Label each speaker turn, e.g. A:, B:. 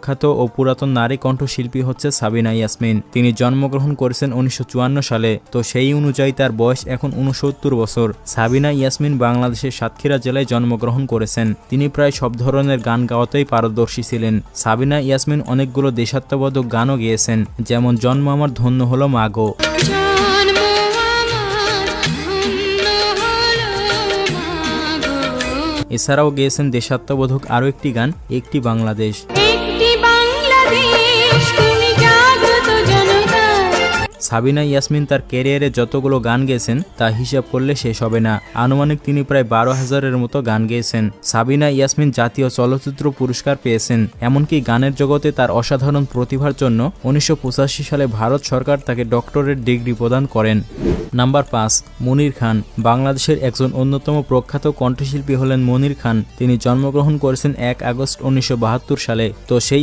A: প্রখ্যাত ও পুরাতন নারী কণ্ঠশিল্পী হচ্ছে সাবিনা ইয়াসমিন। তিনি জন্মগ্রহণ করেছেন 1954 সালে। তো সেই অনুযায়ী তার বয়স এখন 69 বছর। সাবিনা ইয়াসমিন বাংলাদেশের সাতক্ষীরা জেলায় জন্মগ্রহণ করেছেন। তিনি প্রায় সব ধরনের গান গাওয়াতেই পারদর্শী ছিলেন। সাবিনা ইয়াসমিন অনেকগুলো দেশাত্মবোধক গানও গেয়েছেন, যেমন জন্ম আমার ধন্য হলো মাগো। এছাড়াও গেয়েছেন দেশাত্মবোধক আরও একটি গান, একটি বাংলাদেশ। সাবিনা ইয়াসমিন তার ক্যারিয়ারে যতগুলো গান গেয়েছেন তা হিসাব করলে শেষ হবে না। আনুমানিক তিনি প্রায় 12,000-এর মতো গান গেয়েছেন। সাবিনা ইয়াসমিন জাতীয় চলচ্চিত্র পুরস্কার পেয়েছেন। এমনকি গানের জগতে তার অসাধারণ প্রতিভার জন্য 1985 সালে ভারত সরকার তাকে ডক্টরেট ডিগ্রি প্রদান করেন। নাম্বার 5, মনির খান। বাংলাদেশের একজন অন্যতম প্রখ্যাত কণ্ঠশিল্পী হলেন মনির খান। তিনি জন্মগ্রহণ করেছেন 1 আগস্ট 1972 সালে। তো সেই